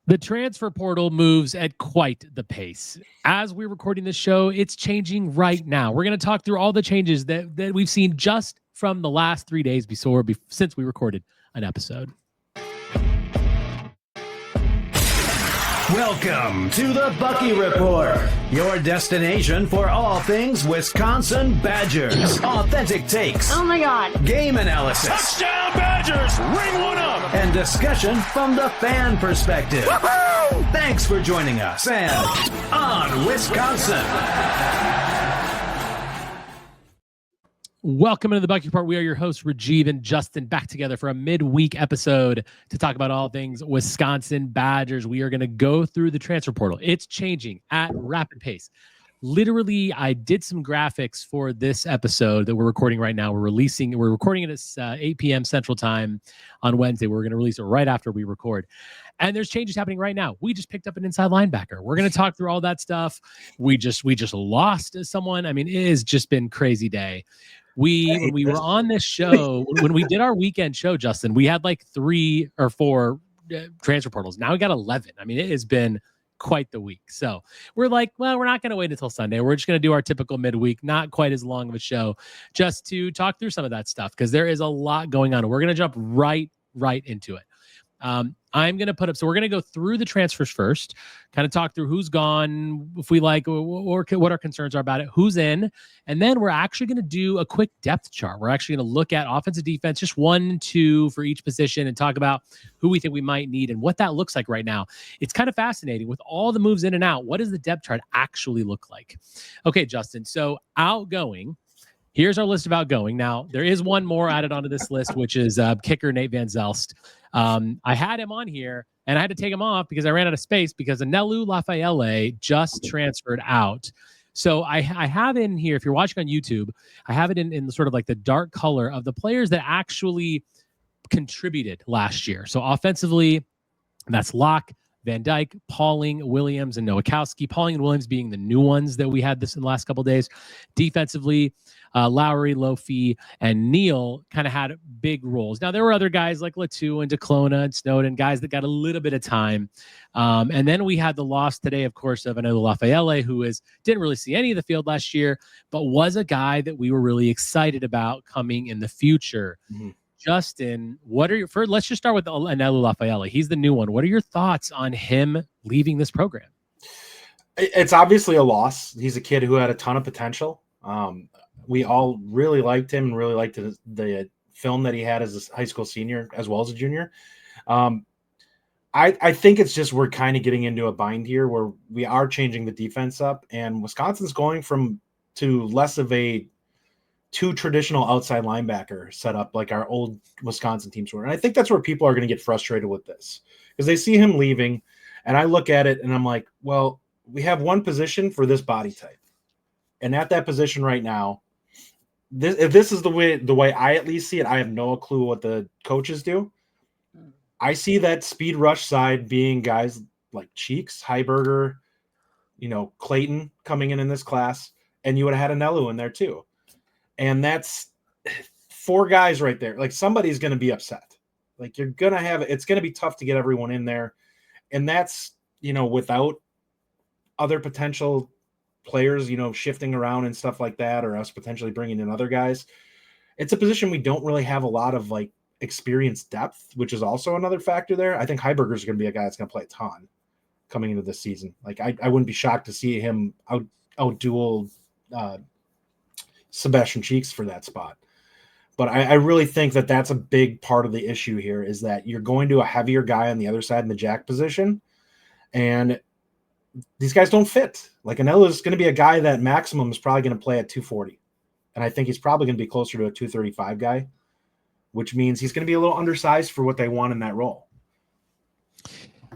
The transfer portal moves at quite the pace. As we're recording this show, it's changing right now. We're going to talk through all the changes that we've seen just from the last 3 days since we recorded an episode. Welcome to the Bucky Report, your destination for all things Wisconsin Badgers. Authentic takes. Oh my God. Game analysis. Touchdown Badgers! Ring one up! And discussion from the fan perspective. Woo-hoo! Thanks for joining us and on Wisconsin. Welcome into the Bucky Report. We are your hosts, Rajeev and Justin, back together for a midweek episode to talk about all things Wisconsin Badgers. We are going to go through the transfer portal. It's changing at rapid pace. Literally, I did some graphics for this episode that we're recording right now. We're recording it at 8 p.m. Central Time on Wednesday. We're going to release it right after we record. And there's changes happening right now. We just picked up an inside linebacker. We're going to talk through all that stuff. We just lost someone. I mean, it has just been crazy day. When we were on this show, when we did our weekend show, Justin, we had like 3 or 4 transfer portals. Now we got 11. I mean, it has been quite the week. So we're like, well, we're not going to wait until Sunday. We're just going to do our typical midweek, not quite as long of a show, just to talk through some of that stuff because there is a lot going on. We're going to jump right into it. I'm going to we're going to go through the transfers first, kind of talk through who's gone, if we like, or what our concerns are about it, who's in. And then we're actually going to do a quick depth chart. We're actually going to look at offensive defense, just 1, 2 for each position and talk about who we think we might need and what that looks like right now. It's kind of fascinating with all the moves in and out. What does the depth chart actually look like? Okay, Justin. So outgoing. Here's our list of outgoing. Now, there is one more added onto this list, which is kicker Nate Van Zelst. I had him on here, and I had to take him off because I ran out of space because Anelu Lafaele just transferred out. So I have in here, if you're watching on YouTube, I have it in the sort of like the dark color of the players that actually contributed last year. So offensively, that's Locke, Van Dyke, Pauling, Williams, and Nowakowski. Pauling and Williams being the new ones that we had this in the last couple of days. Defensively, Lowery, Lofy, and Neal kind of had big roles. Now, there were other guys like Latu and Duclona and Snowden, guys that got a little bit of time. And then we had the loss today, of course, of Anelu Lafaele, who didn't really see any of the field last year, but was a guy that we were really excited about coming in the future. Mm-hmm. Justin, let's just start with Anelu Lafaele. He's the new one. What are your thoughts on him leaving this program? It's obviously a loss. He's a kid who had a ton of potential. We all really liked him and really liked the film that he had as a high school senior as well as a junior. I think it's just we're kind of getting into a bind here where we are changing the defense up, and Wisconsin's going to less of a 2 traditional outside linebacker setup like our old Wisconsin teams were. And I think that's where people are going to get frustrated with this because they see him leaving, and I look at it and I'm like, well, we have one position for this body type. And at that position right now, if this is the way I at least see it, I have no clue what the coaches do. I see that speed rush side being guys like Cheeks, Heiberger, Clayton coming in this class, and you would have had Anelu in there too. And that's 4 guys right there. Like somebody's going to be upset. Like it's going to be tough to get everyone in there. And that's, without other potential players, shifting around and stuff like that, or us potentially bringing in other guys. It's a position we don't really have a lot of like experience depth, which is also another factor there. I think Heiberger's going to be a guy that's going to play a ton coming into this season. Like I wouldn't be shocked to see him out-duel Sebastian Cheeks for that spot. But I really think that that's a big part of the issue here is that you're going to a heavier guy on the other side in the jack position, and these guys don't fit. Like Anelu is going to be a guy that maximum is probably going to play at 240. And I think he's probably going to be closer to a 235 guy, which means he's going to be a little undersized for what they want in that role.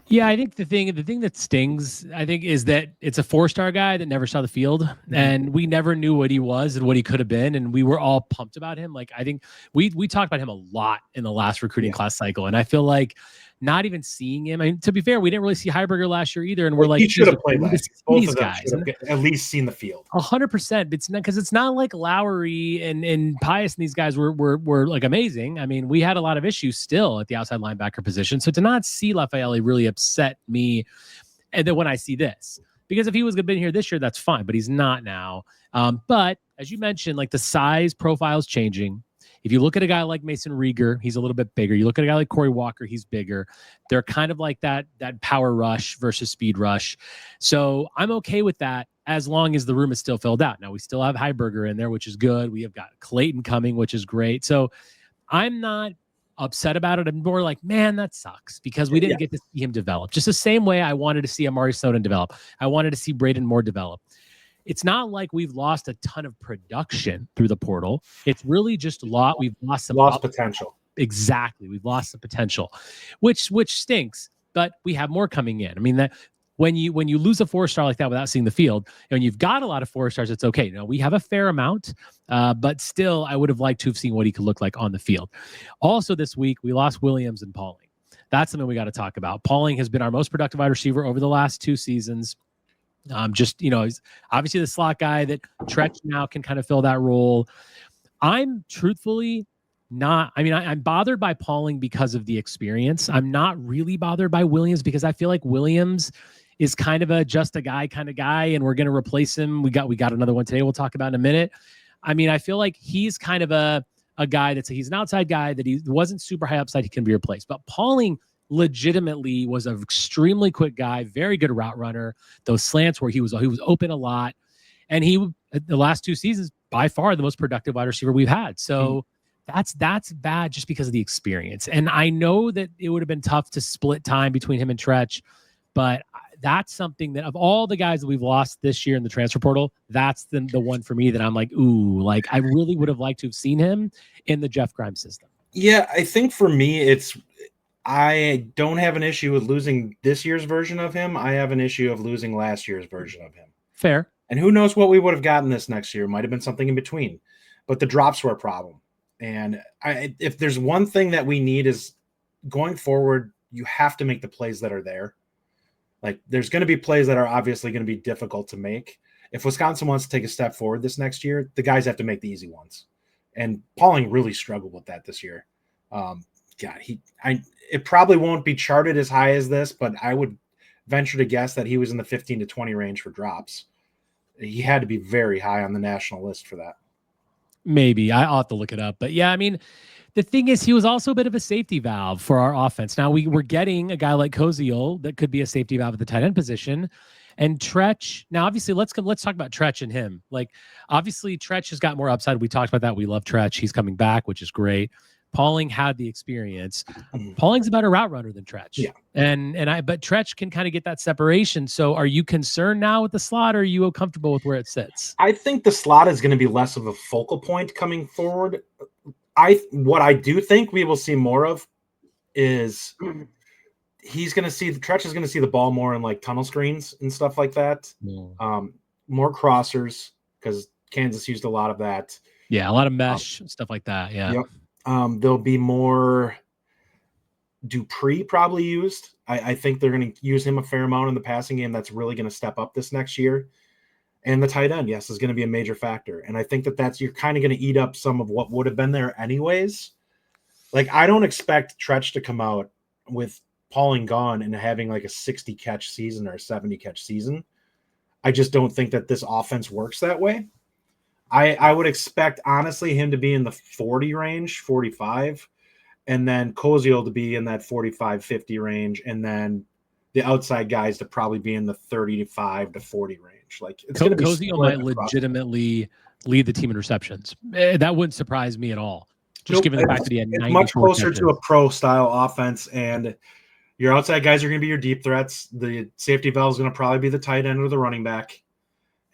Yeah, I think the thing that stings, I think, is that it's a 4-star guy that never saw the field, and we never knew what he was and what he could have been, and we were all pumped about him. Like I think we talked about him a lot in the last recruiting class cycle, and I feel like not even seeing him. I mean, to be fair, we didn't really see Heiberger last year either, and we're like, he should have played these both of them guys. should have at least seen the field. 100%. It's not because it's not like Lowery and Pius and these guys were like amazing. I mean, we had a lot of issues still at the outside linebacker position. So to not see Lafaele really upset me. And then when I see this, because if he was going to be here this year, that's fine, but he's not now. But as you mentioned, like the size profile is changing. If you look at a guy like Mason Rieger, he's a little bit bigger. You look at a guy like Corey Walker, he's bigger. They're kind of like that power rush versus speed rush. So I'm okay with that as long as the room is still filled out. Now we still have Heiberger in there, which is good. We have got Clayton coming, which is great. So I'm not upset about it. I'm more like, man, that sucks because we didn't get to see him develop. Just the same way I wanted to see Amare Snowden develop. I wanted to see Braedyn more develop. It's not like we've lost a ton of production through the portal. It's really just we've lost some potential. Exactly. We've lost the potential, which stinks, but we have more coming in. I mean, that when you lose a 4-star like that without seeing the field, and you've got a lot of 4-stars, it's okay. We have a fair amount, but still, I would have liked to have seen what he could look like on the field. Also this week, we lost Williams and Pauling. That's something we got to talk about. Pauling has been our most productive wide receiver over the last 2 seasons. He's obviously the slot guy that Tretch now can kind of fill that role. I'm truthfully not, I'm bothered by Pauling because of the experience. I'm not really bothered by Williams because I feel like Williams is kind of just a guy kind of guy, and we're going to replace him. We got another one today we'll talk about in a minute. I mean, I feel like he's kind of a guy he's an outside guy that he wasn't super high upside. He can be replaced, but Pauling legitimately was an extremely quick guy, very good route runner. Those slants where he was open a lot, and he the last 2 seasons by far the most productive wide receiver we've had. So that's bad just because of the experience. And I know that it would have been tough to split time between him and Tretch, but that's something that of all the guys that we've lost this year in the transfer portal, that's the one for me that I'm like, ooh, like I really would have liked to have seen him in the Jeff Grimes system. Yeah, I think for me, I don't have an issue with losing this year's version of him. I have an issue of losing last year's version of him. Fair. And who knows what we would have gotten this next year. Might have been something in between. But the drops were a problem. And if there's one thing that we need is going forward, you have to make the plays that are there. Like there's going to be plays that are obviously going to be difficult to make. If Wisconsin wants to take a step forward this next year, the guys have to make the easy ones. And Pauling really struggled with that this year. It probably won't be charted as high as this, but I would venture to guess that he was in the 15 to 20 range for drops. He had to be very high on the national list for that. Maybe. I'll have to look it up. But yeah, I mean, the thing is, he was also a bit of a safety valve for our offense. Now we're getting a guy like Koziol that could be a safety valve at the tight end position. And Tretch, now obviously let's talk about Tretch and him. Like obviously Tretch has got more upside. We talked about that. We love Tretch. He's coming back, which is great. Pauling had the experience. Pauling's a better route runner than Tretch. Yeah. But Tretch can kind of get that separation. So are you concerned now with the slot, or are you comfortable with where it sits? I think the slot is going to be less of a focal point coming forward. What I do think we will see more of is Tretch is going to see the ball more in like tunnel screens and stuff like that. More crossers because Kansas used a lot of that. Yeah, a lot of mesh stuff like that. Yeah. Yep. There'll be more Dupree probably used. I think they're going to use him a fair amount in the passing game. That's really going to step up this next year. And the tight end, yes, is going to be a major factor. And I think you're kind of going to eat up some of what would have been there anyways. Like, I don't expect Tretch to come out with Pauling gone and having like a 60 catch season or a 70 catch season. I just don't think that this offense works that way. I would expect, honestly, him to be in the 40 range, 45, and then Koziol to be in that 45, 50 range, and then the outside guys to probably be in the 35 to 40 range. Like it's going to be Koziol might legitimately lead the team in receptions. That wouldn't surprise me at all. Just given the fact that he had 94 much closer catches. to a pro style offense, and your outside guys are going to be your deep threats. The safety valve is going to probably be the tight end or the running back,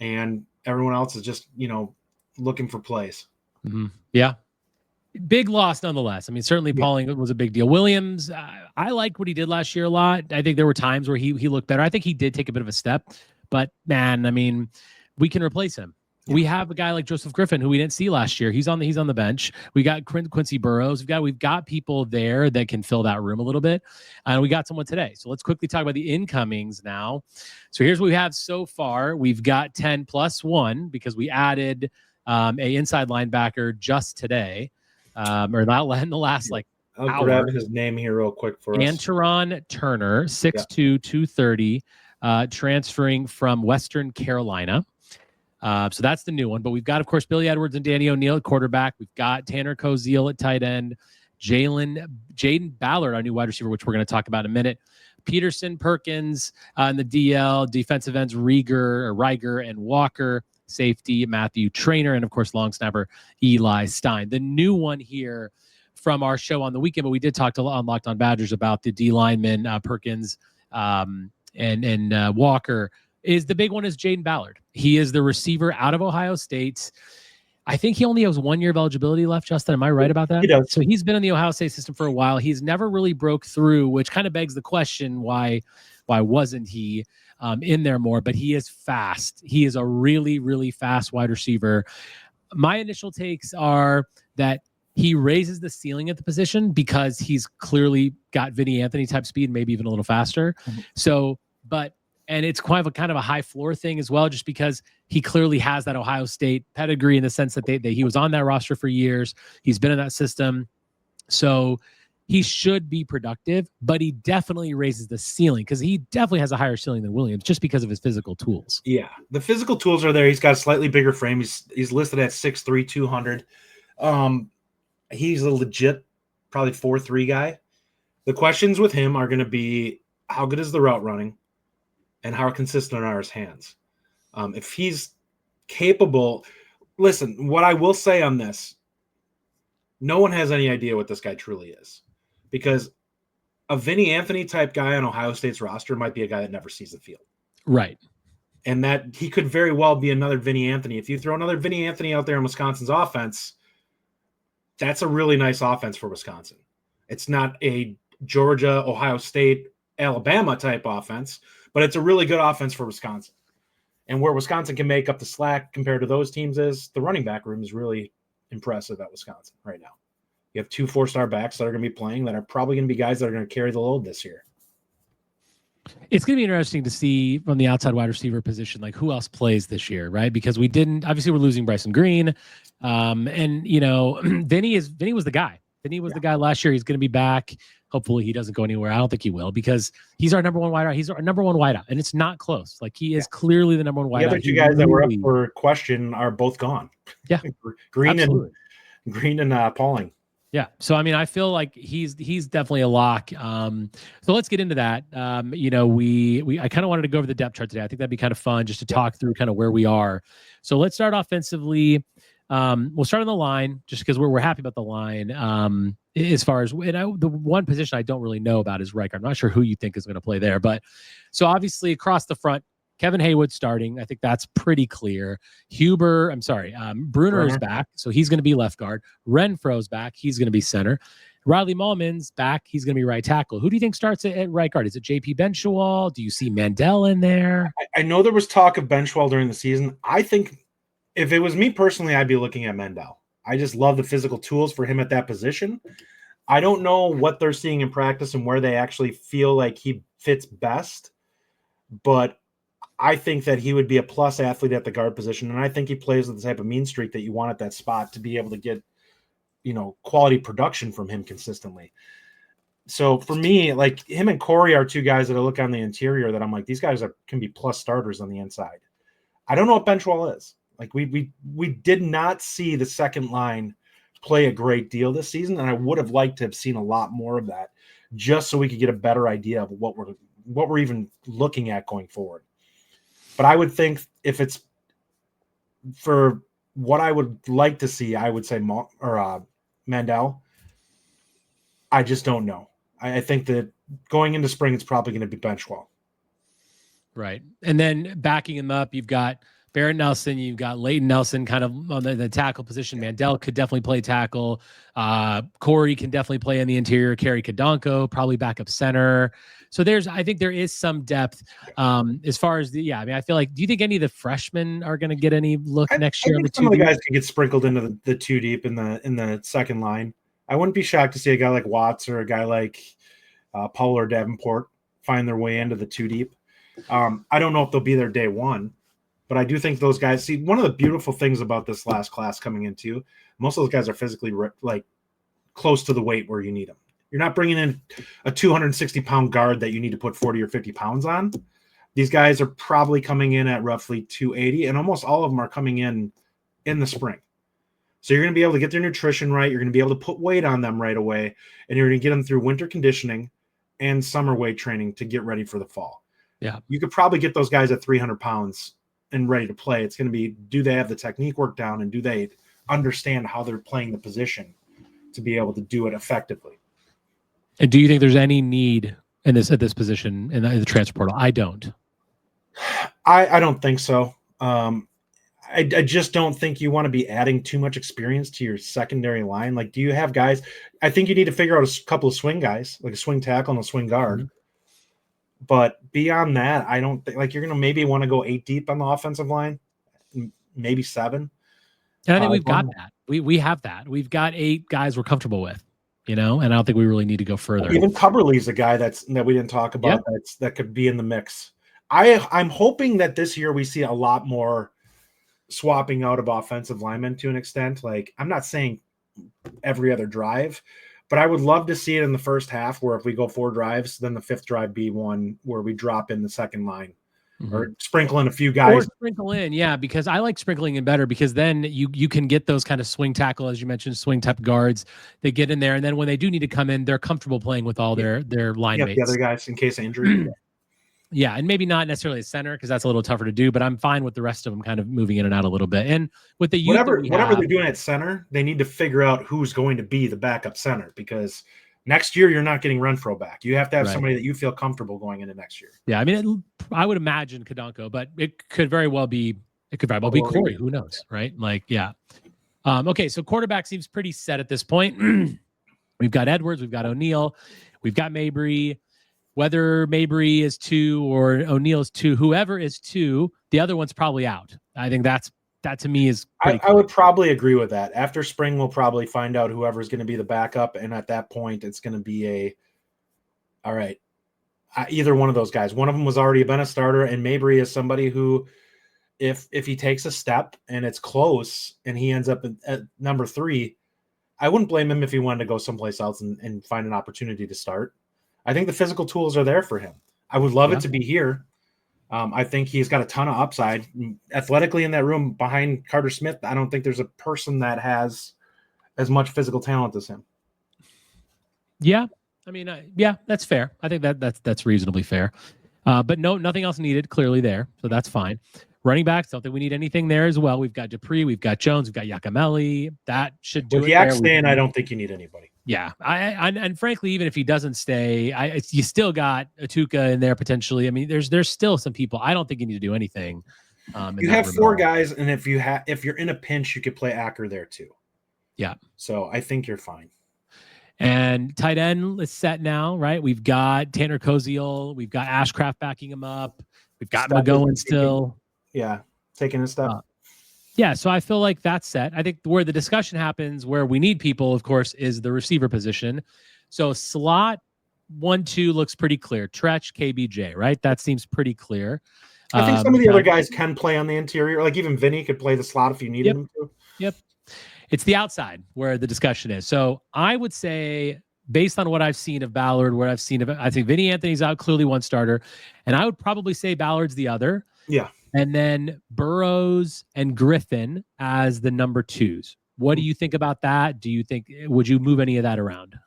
and everyone else is just looking for plays. Mm-hmm. Yeah. Big loss nonetheless. I mean, certainly Pauling was a big deal. Williams, I like what he did last year a lot. I think there were times where he looked better. I think he did take a bit of a step, but man, I mean, we can replace him. We have a guy like Joseph Griffin, who we didn't see last year. He's on the bench. We got Quincy Burrows. We've got people there that can fill that room a little bit. And we got someone today. So let's quickly talk about the incomings now. So here's what we have so far. We've got 10 plus 1 because we added a inside linebacker just today. Or not in the last I'll hour. grab his name here real quick for us. Antarron Turner, 6'2", 230, transferring from Western Carolina. So that's the new one. But we've got, of course, Billy Edwards and Danny O'Neal at quarterback. We've got Tanner Koziol at tight end. Jayden Ballard, our new wide receiver, which we're going to talk about in a minute. Petersen, Perkins in the DL. Defensive ends Riger and Walker. Safety Matthew Traynor. And, of course, long snapper Eli Stein. The new one here from our show on the weekend, but we did talk on Locked On Badgers about the D linemen, Perkins and Walker. The big one is Jayden Ballard. He is the receiver out of Ohio State. I think he only has 1 year of eligibility left, Justin. Am I right about that? He does. So he's been in the Ohio State system for a while. He's never really broke through, which kind of begs the question, why wasn't he in there more? But he is fast. He is a really, really fast wide receiver. My initial takes are that he raises the ceiling at the position because he's clearly got Vinny Anthony type speed, maybe even a little faster. Mm-hmm. And it's kind of a high floor thing as well, just because he clearly has that Ohio State pedigree in the sense that he was on that roster for years. He's been in that system. So he should be productive, but he definitely raises the ceiling because he definitely has a higher ceiling than Williams just because of his physical tools. Yeah, the physical tools are there. He's got a slightly bigger frame. He's listed at 6'3", 200. He's a legit probably 4'3" guy. The questions with him are going to be, how good is the route running? And how consistent are his hands? If he's capable, listen, what I will say on this, no one has any idea what this guy truly is, because a Vinny Anthony type guy on Ohio State's roster might be a guy that never sees the field. Right. And that he could very well be another Vinny Anthony. If you throw another Vinny Anthony out there in Wisconsin's offense, that's a really nice offense for Wisconsin. It's not a Georgia, Ohio State, Alabama type offense, but it's a really good offense for Wisconsin. And where Wisconsin can make up the slack compared to those teams is the running back room is really impressive at Wisconsin right now. You have 2 4-star backs that are going to be playing that are probably going to be guys that are going to carry the load this year. It's going to be interesting to see from the outside wide receiver position, like who else plays this year, right? Because obviously we're losing Bryson Green. And Vinny was the guy. Vinny was the guy last year. He's going to be back. Hopefully he doesn't go anywhere. I don't think he will, because he's our number one wideout. He's our number one wideout, and it's not close. Like, he is clearly the number one wideout. The other 2 guys that were up for question are both gone. Yeah, Green and Pauling. Yeah. So, I mean, I feel like he's definitely a lock. So let's get into that. I kind of wanted to go over the depth chart today. I think that'd be kind of fun just to talk through kind of where we are. So let's start offensively. We'll start on the line just because we're happy about the line. As far as, the one position I don't really know about is Riker. I'm not sure who you think is going to play there, but so obviously across the front, Kevin Haywood starting. I think that's pretty clear. Bruner is back, so he's going to be left guard. Renfro's back. He's going to be center. Riley Mahlman's back. He's going to be right tackle. Who do you think starts at right guard? Is it JP Benchwall? Do you see Mandel in there? I know there was talk of Benchwall during the season. I think if it was me personally, I'd be looking at Mandel. I just love the physical tools for him at that position. I don't know what they're seeing in practice and where they actually feel like he fits best, but I think that he would be a plus athlete at the guard position, and I think he plays with the type of mean streak that you want at that spot to be able to get, quality production from him consistently. So for me, like, him and Corey are 2 guys that I look on the interior that I'm like, these guys can be plus starters on the inside. I don't know what Benchwall is. Like, we did not see the second line play a great deal this season, and I would have liked to have seen a lot more of that, just so we could get a better idea of what we're even looking at going forward. But I would think if it's for what I would like to see, I would say Mandel. I just don't know. I think that going into spring, it's probably going to be Benchwall. Right. And then backing him up, you've got Barrett Nelson, you've got Leighton Nelson kind of on the tackle position. Mandel could definitely play tackle. Corey can definitely play in the interior. Kerry Kadonko, probably backup center. So I think there is some depth as far as I feel like, do you think any of the freshmen are going to get any look next year? I think some of the guys can get sprinkled into the two deep in the second line. I wouldn't be shocked to see a guy like Watts or a guy like Paul or Davenport find their way into the two deep. I don't know if they'll be there day one, but I do think those guys see one of the beautiful things about this last class coming into. Most of those guys are physically like close to the weight where you need them. You're not bringing in a 260-pound guard that you need to put 40 or 50 pounds on. These guys are probably coming in at roughly 280, and almost all of them are coming in the spring. So you're going to be able to get their nutrition right. You're going to be able to put weight on them right away, and you're going to get them through winter conditioning and summer weight training to get ready for the fall. Yeah. You could probably get those guys at 300 pounds and ready to play. It's going to be, do they have the technique work down, and do they understand how they're playing the position to be able to do it effectively? And do you think there's any need at this position in the transfer portal? I don't. I don't think so. I just don't think you want to be adding too much experience to your secondary line. Like, do you have guys? I think you need to figure out a couple of swing guys, like a swing tackle and a swing guard. Mm-hmm. But beyond that, I don't think, like, you're going to maybe want to go 8 deep on the offensive line, maybe 7. And I think we've got that. We have that. We've got 8 guys we're comfortable with, and I don't think we really need to go further. Even Cubberley's a guy that we didn't talk about. Yep. That could be in the mix. I'm hoping that this year we see a lot more swapping out of offensive linemen to an extent. Like, I'm not saying every other drive, but I would love to see it in the first half where if we go 4 drives, then the 5th drive be one where we drop in the second line. Mm-hmm. Or sprinkle in a few guys. Or sprinkle in, yeah, because I like sprinkling in better, because then you can get those kind of swing tackle, as you mentioned, swing type guards. They get in there, and then when they do need to come in, they're comfortable playing with all their line mates. The other guys in case of injury. Yeah, and maybe not necessarily a center, because that's a little tougher to do, but I'm fine with the rest of them kind of moving in and out a little bit. And with the youth whatever they're doing at center, they need to figure out who's going to be the backup center, because next year you're not getting Renfro back. You have to have somebody that you feel comfortable going into next year. Yeah, I mean, I would imagine Kadonko, but it could very well be Corey. Who knows, right? Like, yeah. Okay, so quarterback seems pretty set at this point. We've got Edwards, we've got O'Neal, we've got Mabry. Whether Mabry is 2 or O'Neal is 2, whoever is 2, the other one's probably out. I think that to me is pretty I would probably agree with that. After spring, we'll probably find out whoever's going to be the backup, and at that point, it's going to be all right, either one of those guys. One of them was already been a starter, and Mabry is somebody who, if he takes a step and it's close and he ends up at number 3, I wouldn't blame him if he wanted to go someplace else and find an opportunity to start. I think the physical tools are there for him. I would love it to be here. I think he's got a ton of upside athletically in that room behind Carter Smith. I don't think there's a person that has as much physical talent as him. Yeah. I mean, that's fair. I think that's reasonably fair. But nothing else needed clearly there. So that's fine. Running backs, don't think we need anything there as well. We've got Dupree, we've got Jones, we've got Yakimelli. That should do it. With Yak staying, I don't think you need anybody. Yeah, and frankly, even if he doesn't stay, you still got Atuka in there potentially. I mean, there's still some people. I don't think you need to do anything. You have 4 guys, and if you're in a pinch, you could play Acker there too. Yeah. So I think you're fine. And tight end is set now, right? We've got Tanner Koziol, we've got Ashcraft backing him up, we've got McGowan still. Taking a step. Yeah, so I feel like that's set. I think where the discussion happens, where we need people, of course, is the receiver position. So slot 1-2 looks pretty clear. Tretch, KBJ, right? That seems pretty clear. I think some of the other guys can play on the interior. Like even Vinny could play the slot if you needed him to. Yep. It's the outside where the discussion is. So I would say, based on what I've seen of Ballard, I think Vinny Anthony's out, clearly one starter. And I would probably say Ballard's the other. Yeah. And then Burrows and Griffin as the number 2s. What do you think about that? Would you move any of that around?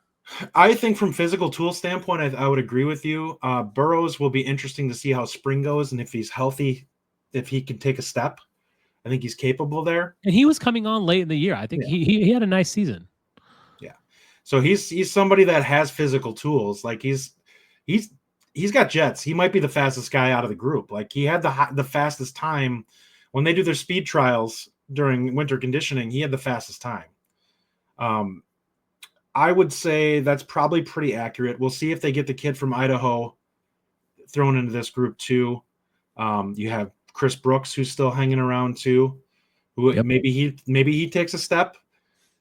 I think from physical tool standpoint, I would agree with you. Burrows will be interesting to see how spring goes, and if he's healthy, if he can take a step. I think he's capable there. And he was coming on late in the year. I think he had a nice season. Yeah. So he's somebody that has physical tools. Like he's got jets. He might be the fastest guy out of the group. Like he had the fastest time when they do their speed trials during winter conditioning, he had the fastest time. I would say that's probably pretty accurate. We'll see if they get the kid from Idaho thrown into this group too. You have Chris Brooks, who's still hanging around too. Who maybe he takes a step.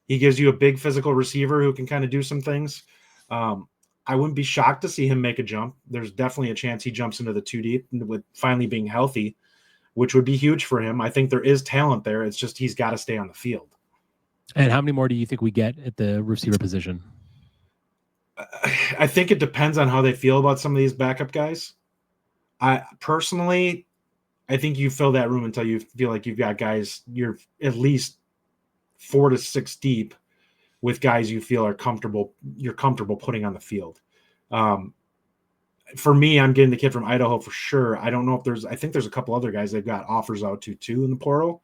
He gives you a big physical receiver who can kind of do some things. I wouldn't be shocked to see him make a jump. There's definitely a chance he jumps into the 2 deep with finally being healthy, which would be huge for him. I think there is talent there. It's just he's got to stay on the field. And how many more do you think we get at the receiver position? I think it depends on how they feel about some of these backup guys. I think you fill that room until you feel like you've got guys, you're at least 4 to 6 deep with guys you feel you're comfortable putting on the field. For me, I'm getting the kid from Idaho for sure. I don't know if I think there's a couple other guys they've got offers out to too in the portal,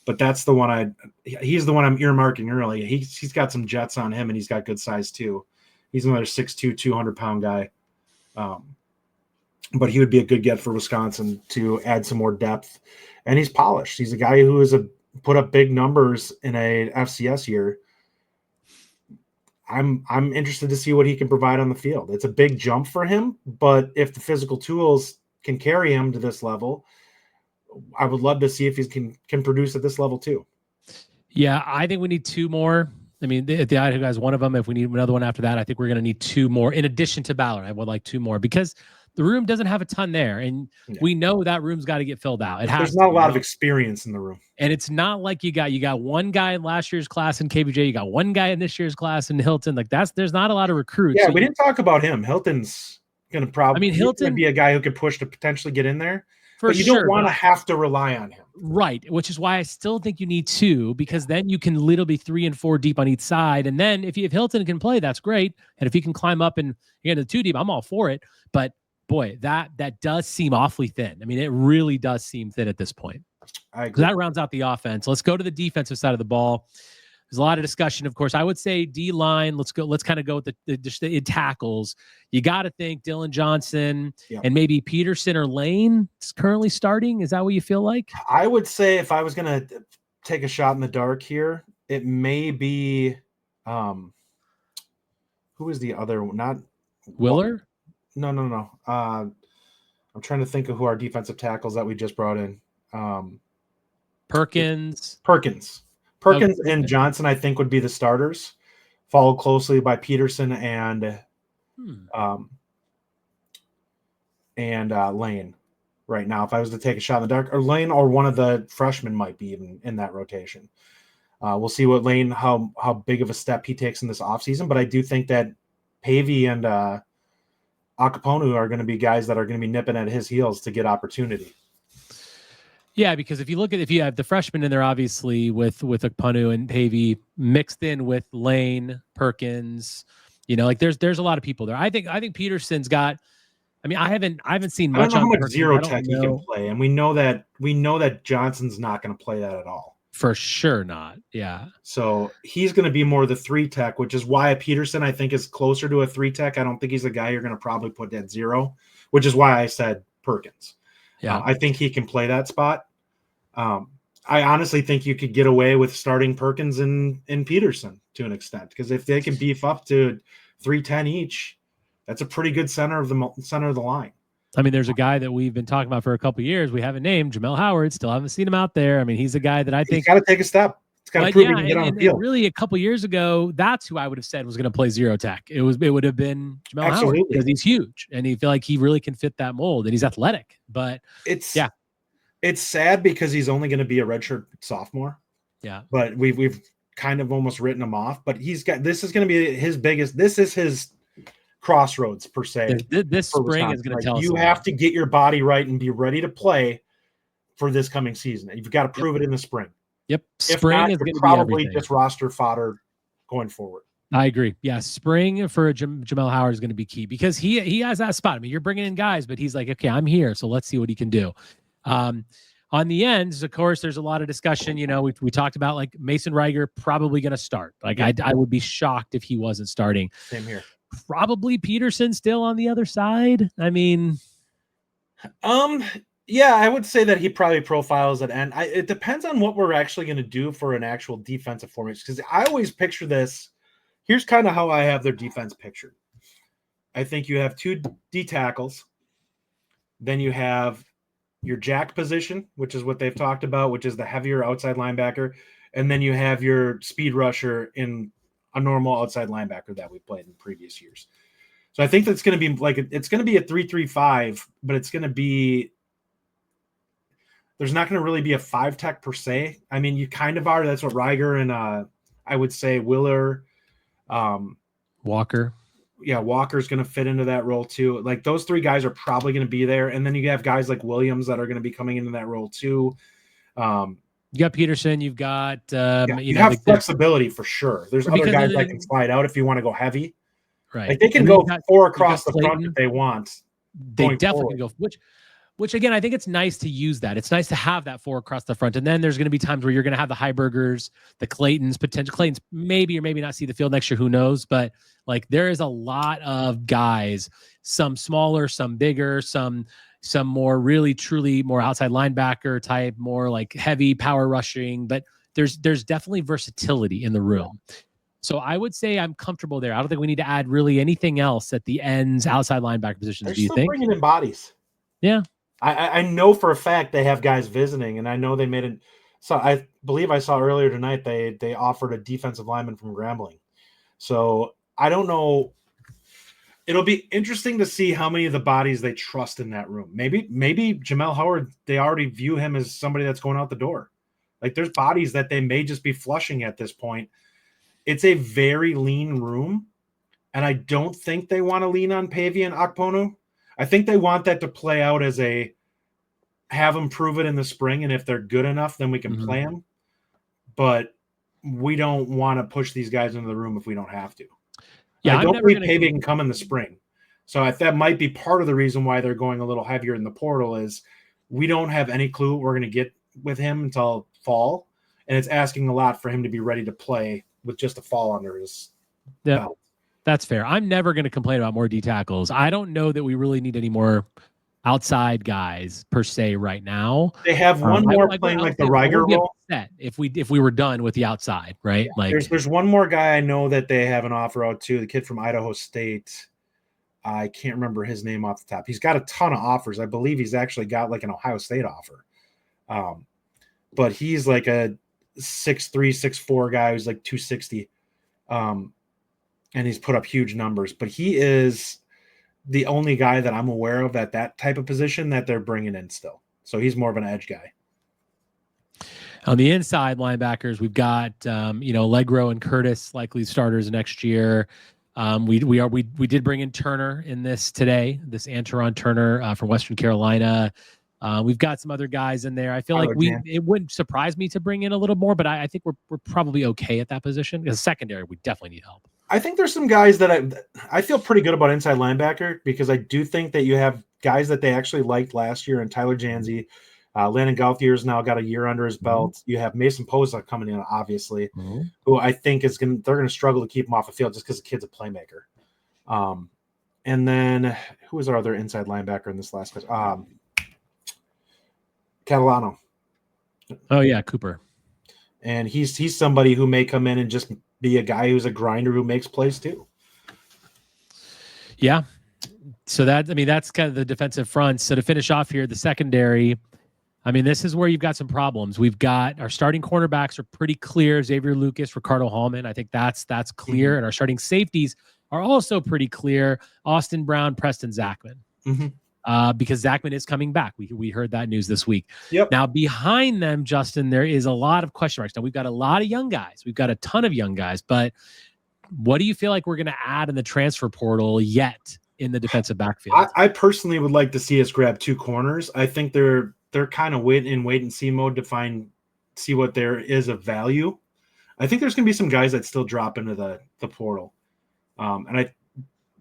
but that's the one he's the one I'm earmarking early. He's got some jets on him and he's got good size too. He's another 6'2", 200-pound guy. But he would be a good get for Wisconsin to add some more depth. And he's polished. He's a guy who has put up big numbers in a FCS year. I'm interested to see what he can provide on the field. It's a big jump for him, but if the physical tools can carry him to this level, I would love to see if he can produce at this level too. Yeah, I think we need 2 more. I mean, the Idaho guy's one of them. If we need another one after that, I think we're going to need 2 more in addition to Ballard. I would like 2 more because the room doesn't have a ton there, and we know that room's got to get filled out. There's not a lot of experience in the room, and it's not like you got one guy in last year's class in KBJ, you got one guy in this year's class in Hilton. Like there's not a lot of recruits. Yeah, so we didn't talk about him. Hilton's going to probably. I mean, Hilton be a guy who could push to potentially get in there. But you don't want to have to rely on him. Right, which is why I still think you need 2, because then you can literally be 3 and 4 deep on each side. And then if Hilton can play, that's great. And if he can climb up and get into the 2 deep, I'm all for it. But boy, that does seem awfully thin. I mean, it really does seem thin at this point. I agree. That rounds out the offense. Let's go to the defensive side of the ball. There's a lot of discussion, of course. I would say D-line. Let's kind of go with the tackles. You got to think Dylan Johnson and maybe Petersen or Lane is currently starting. Is that what you feel like? I would say if I was going to take a shot in the dark here, it may be who is the other one? Not Willer? No. I'm trying to think of who our defensive tackles that we just brought in. Perkins. Perkins and Johnson, I think, would be the starters, followed closely by Petersen and Lane. Right now, if I was to take a shot in the dark, or Lane or one of the freshmen might be even in that rotation. We'll see what Lane, how big of a step he takes in this offseason, but I do think that Pavey and Akaponu are going to be guys that are going to be nipping at his heels to get opportunity. Yeah, because if you have the freshmen in there, obviously with Akponu and Pavey mixed in with Lane, Perkins, like there's a lot of people there. I think Petersen's got. I mean, I haven't seen much. I don't know how much zero tech he can play, and we know that Johnson's not going to play that at all. For sure not. Yeah. So he's going to be more the 3 tech, which is why Petersen I think is closer to a 3 tech. I don't think he's a guy you're going to probably put at 0, which is why I said Perkins. Yeah, I think he can play that spot. I honestly think you could get away with starting Perkins and Petersen to an extent, because if they can beef up to 310 each, that's a pretty good center of the line. I mean, there's a guy that we've been talking about for a couple of years. We haven't named Jamel Howard. Still haven't seen him out there. I mean, he's a guy that I think he's got to take a step. It's got to prove he can get on the field. Really, a couple of years ago, that's who I would have said was going to play 0 tech. It would have been Jamel Howard, because he's huge and he feel like he really can fit that mold and he's athletic. But it's sad because he's only going to be a redshirt sophomore. Yeah, but we've kind of almost written him off. But this is going to be his biggest. This is his crossroads per se. This spring is going to tell us. You have to get your body right and be ready to play for this coming season. You've got to prove it in the spring. Yep, spring is going to probably just roster fodder going forward. I agree. Yeah, spring for Jamel Howard is going to be key because he has that spot. I mean, you're bringing in guys, but he's like, okay, I'm here, so let's see what he can do. On the ends, of course, there's a lot of discussion. We talked about like Mason Reiger probably going to start. Like I would be shocked if he wasn't starting. Same here. Probably Petersen still on the other side. I mean, Yeah, I would say that he probably profiles at end. It depends on what we're actually going to do for an actual defensive formation. Because I always picture this. Here's kind of how I have their defense pictured. I think you have 2 D tackles. Then you have your jack position, which is what they've talked about, which is the heavier outside linebacker. And then you have your speed rusher in a normal outside linebacker that we played in previous years. So I think that's going to be it's going to be a 3-3-5, but it's going to be, there's not going to really be a 5 tech per se. I mean, you kind of are. That's what Reiger and I would say Willer, Walker. Yeah, Walker's going to fit into that role too. Like those 3 guys are probably going to be there. And then you have guys like Williams that are going to be coming into that role too. You got Petersen. You've got you have flexibility for sure. There's other guys that can slide out if you want to go heavy. Right. Like they can go 4 across the front if they want. They definitely can go. Which again, I think it's nice to use that. It's nice to have that 4 across the front. And then there's going to be times where you're going to have the Heibergers, the Claytons, potential Claytons, maybe or maybe not see the field next year. Who knows? But like there is a lot of guys, some smaller, some bigger, some more really truly more outside linebacker type, more like heavy power rushing. But there's definitely versatility in the room. So I would say I'm comfortable there. I don't think we need to add really anything else at the ends, outside linebacker positions. They're do you still think? Bringing in bodies. Yeah. I know for a fact they have guys visiting, and I know they made it. So I believe I saw earlier tonight they offered a defensive lineman from Grambling. So I don't know. It'll be interesting to see how many of the bodies they trust in that room. Maybe Jamel Howard, they already view him as somebody that's going out the door. Like there's bodies that they may just be flushing at this point. It's a very lean room, and I don't think they want to lean on Pavey and Akponu. I think they want that to play out as a have them prove it in the spring, and if they're good enough, then we can play them. But we don't want to push these guys into the room if we don't have to. Yeah, I don't believe Pavey can come in the spring. So that might be part of the reason why they're going a little heavier in the portal is we don't have any clue what we're going to get with him until fall, and it's asking a lot for him to be ready to play with just a fall under his belt. That's fair. I'm never going to complain about more D tackles. I don't know that we really need any more outside guys per se right now. They have one more playing like the Reiger role. If we were done with the outside, right? Yeah. Like there's one more guy I know that they have an offer out to, the kid from Idaho State. I can't remember his name off the top. He's got a ton of offers. I believe he's actually got like an Ohio State offer. But he's like a 6'3", 6'4" guy who's like 260. And he's put up huge numbers, but he is the only guy that I'm aware of at that type of position that they're bringing in still. So he's more of an edge guy. On the inside linebackers, we've got Legro and Curtis likely starters next year. We did bring in Turner in this today. This Antarron Turner from Western Carolina. We've got some other guys in there. I feel like it wouldn't surprise me to bring in a little more, but I think we're probably okay at that position. Because secondary, we definitely need help. I think there's some guys that I feel pretty good about inside linebacker because I do think that you have guys that they actually liked last year, and Tyler Janzi, Landon Gauthier's now got a year under his belt. Mm-hmm. You have Mason Poza coming in, obviously, who I think they're going to struggle to keep him off the field just because the kid's a playmaker. And then who was our other inside linebacker in this last class? Catalano. Oh yeah, Cooper. And he's somebody who may come in and just be a guy who's a grinder who makes plays too. Yeah. So that's kind of the defensive front. So to finish off here, the secondary, this is where you've got some problems. We've got our starting cornerbacks are pretty clear. Xavier Lucas, Ricardo Hallman. I think that's clear. Mm-hmm. And our starting safeties are also pretty clear. Austin Brown, Preston Zachman. Mm-hmm. Because Zachman is coming back. We heard that news this week. Yep. Now behind them, Justin, there is a lot of question marks. Now we've got a lot of young guys. We've got a ton of young guys, but what do you feel like we're going to add in the transfer portal yet in the defensive backfield? I personally would like to see us grab 2 corners. I think they're kind of wait and see mode to see what there is of value. I think there's going to be some guys that still drop into the portal. And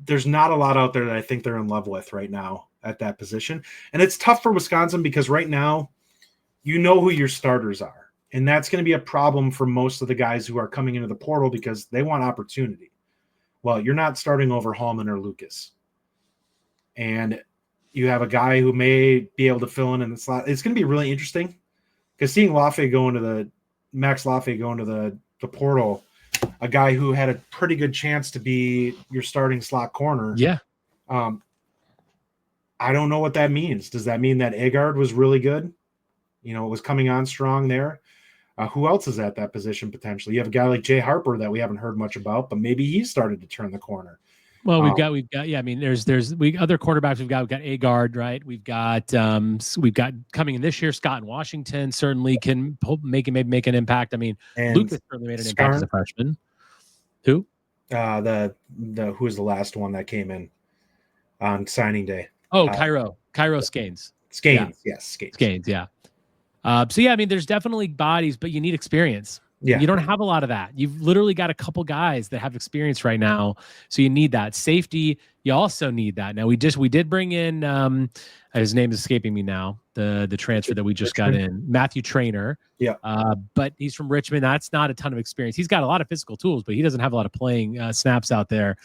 there's not a lot out there that I think they're in love with right now at that position. And it's tough for Wisconsin because right now, you know who your starters are. And that's going to be a problem for most of the guys who are coming into the portal because they want opportunity. Well, you're not starting over Hallman or Lucas. And You have a guy who may be able to fill in the slot. It's going to be really interesting because seeing Max Lofy go into the portal, a guy who had a pretty good chance to be your starting slot corner. Yeah. I don't know what that means. Does that mean that Agard was really good? Was coming on strong there. Who else is at that position potentially? You have a guy like Jay Harper that we haven't heard much about, but maybe he started to turn the corner. Well, we've got. Yeah, I mean, there's other quarterbacks. We've got Agard, right? We've got coming in this year. Scott in Washington certainly can make an impact. I mean, And Lucas certainly made an impact as a freshman. Who? Who was the last one that came in on signing day? Oh, Cairo Scanes. Scanes. Yeah. So yeah, I mean, there's definitely bodies, but you need experience. Yeah. You don't have a lot of that. You've literally got a couple guys that have experience right now. So you need that. Safety, you also need that. Now we did bring in his name is escaping me now, the transfer that we just got in, Matthew Traynor. Yeah. But he's from Richmond. That's not a ton of experience. He's got a lot of physical tools, but he doesn't have a lot of playing snaps out there.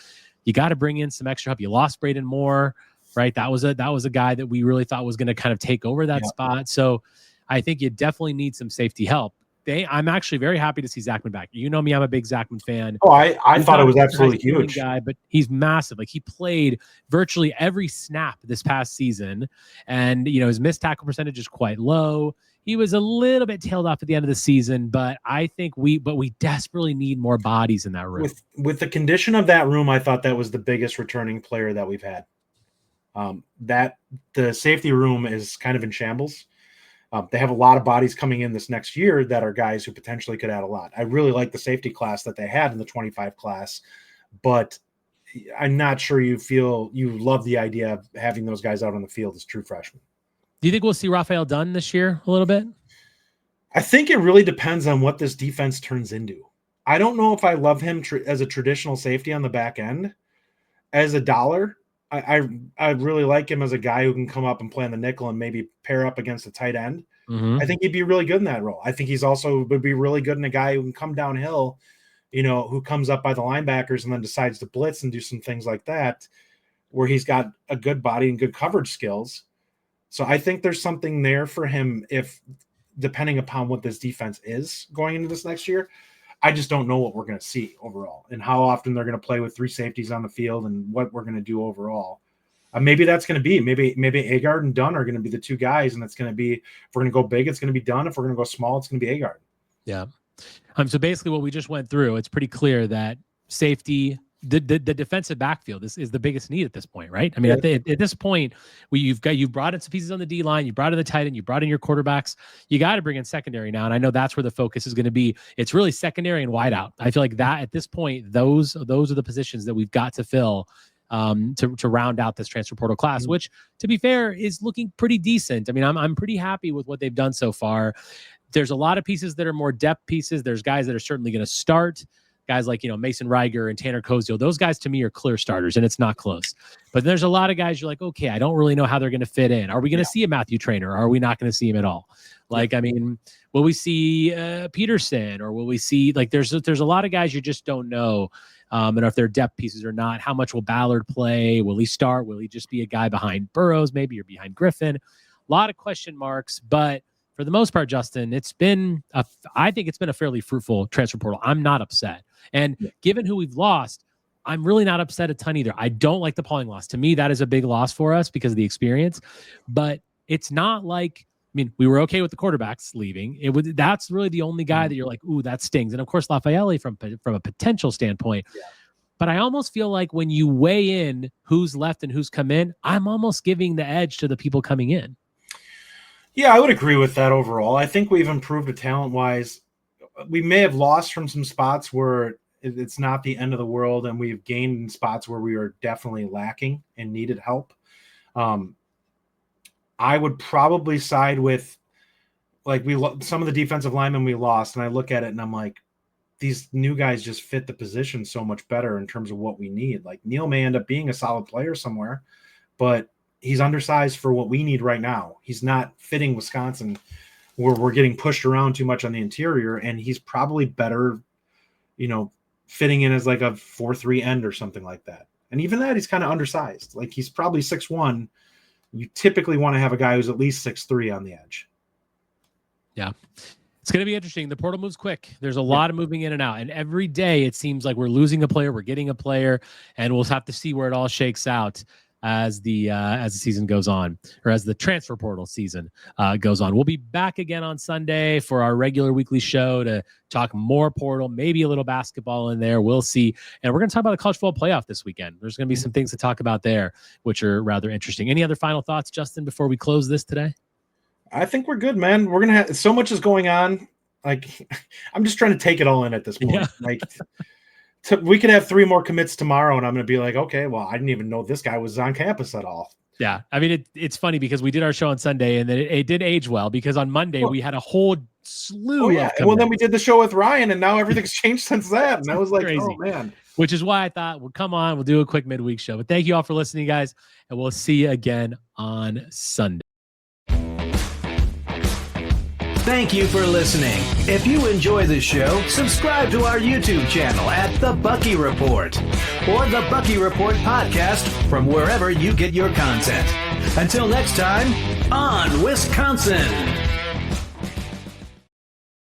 You got to bring in some extra help. You lost Braedyn Moore, right? That was a guy that we really thought was going to kind of take over that spot. So I think you definitely need some safety help. I'm actually very happy to see Zachman back. You know me, I'm a big Zachman fan. Oh, I thought it was absolutely huge. Guy, but he's massive. Like he played virtually every snap this past season, and his missed tackle percentage is quite low. He was a little bit tailed off at the end of the season, but I think we desperately need more bodies in that room. With the condition of that room, I thought that was the biggest returning player that we've had. That the safety room is kind of in shambles. They have a lot of bodies coming in this next year that are guys who potentially could add a lot. I really like the safety class that they had in the 25 class, but I'm not sure you love the idea of having those guys out on the field as true freshmen. Do you think we'll see Rafaele done this year a little bit? I think it really depends on what this defense turns into. I don't know if I love him as a traditional safety on the back end. As a dollar, I really like him as a guy who can come up and play on the nickel and maybe pair up against a tight end. Mm-hmm. I think he'd be really good in that role. I think he's also would be really good in a guy who can come downhill, who comes up by the linebackers and then decides to blitz and do some things like that, where he's got a good body and good coverage skills. So I think there's something there for him depending upon what this defense is going into this next year. I just don't know what we're going to see overall and how often they're going to play with three safeties on the field and what we're going to do overall. Maybe that's going to be maybe Agard and Dunn are going to be the two guys, and it's going to be, if we're going to go big, it's going to be Dunn. If we're going to go small, it's going to be Agard. Yeah. So basically what we just went through, it's pretty clear that safety, the defensive backfield is the biggest need at this point, right? I mean, at this point, you've brought in some pieces on the D line, you brought in the tight end, you brought in your quarterbacks. You got to bring in secondary now, and I know that's where the focus is going to be. It's really secondary and wideout. I feel like that at this point, those are the positions that we've got to fill to round out this transfer portal class, which, to be fair, is looking pretty decent. I mean, I'm pretty happy with what they've done so far. There's a lot of pieces that are more depth pieces. There's guys that are certainly going to start. Guys like, Mason Reiger and Tanner Koziol, those guys to me are clear starters, and it's not close. But there's a lot of guys you're like, okay, I don't really know how they're going to fit in. Are we going to see a Matthew Traynor? Or are we not going to see him at all? Like, I mean, will we see Petersen, or will we see, like, there's a lot of guys you just don't know. And if they're depth pieces or not. How much will Ballard play? Will he start? Will he just be a guy behind Burrows, maybe, or behind Griffin? A lot of question marks, but for the most part, Justin, I think it's been a fairly fruitful transfer portal. I'm not upset. And given who we've lost, I'm really not upset a ton either. I don't like the Pauling loss. To me, that is a big loss for us because of the experience. But it's not like, I mean, we were okay with the quarterbacks leaving. That's really the only guy that you're like, ooh, that stings. And of course, Lafaele from a potential standpoint. Yeah. But I almost feel like when you weigh in who's left and who's come in, I'm almost giving the edge to the people coming in. Yeah, I would agree with that overall. I think we've improved talent-wise. We may have lost from some spots where it's not the end of the world, and we've gained in spots where we are definitely lacking and needed help. I would probably side with, like, some of the defensive linemen we lost, and I look at it and I'm like, these new guys just fit the position so much better in terms of what we need. Like, Neal may end up being a solid player somewhere, but he's undersized for what we need right now. He's not fitting Wisconsin, where we're getting pushed around too much on the interior, and he's probably better, fitting in as like a 4-3 end or something like that. And even that, he's kind of undersized. Like, he's probably 6'1", you typically want to have a guy who's at least 6'3" on the edge. Yeah. It's going to be interesting. The portal moves quick. There's a lot of moving in and out. And every day it seems like we're losing a player, we're getting a player, and we'll have to see where it all shakes out as the season goes on, or as the transfer portal season goes on. We'll be back again on Sunday for our regular weekly show to talk more portal, maybe a little basketball in there. We'll see. And we're going to talk about the college football playoff this weekend. There's going to be some things to talk about there, which are rather interesting. Any other final thoughts, Justin, before we close this today? I think we're good, man. We're going to have so much is going on. Like, I'm just trying to take it all in at this point. Yeah. Like, we could have 3 more commits tomorrow, and I'm going to be like, okay, well, I didn't even know this guy was on campus at all. Yeah. I mean, it's funny because we did our show on Sunday, and then it did age well, because on Monday we had a whole slew of and well, then we did the show with Ryan, and now everything's changed since that. And I was like, crazy. Oh, man. Which is why I thought, well, come on, we'll do a quick midweek show. But thank you all for listening, guys, and we'll see you again on Sunday. Thank you for listening. If you enjoy the show, subscribe to our YouTube channel at The Bucky Report or The Bucky Report Podcast from wherever you get your content. Until next time, on Wisconsin.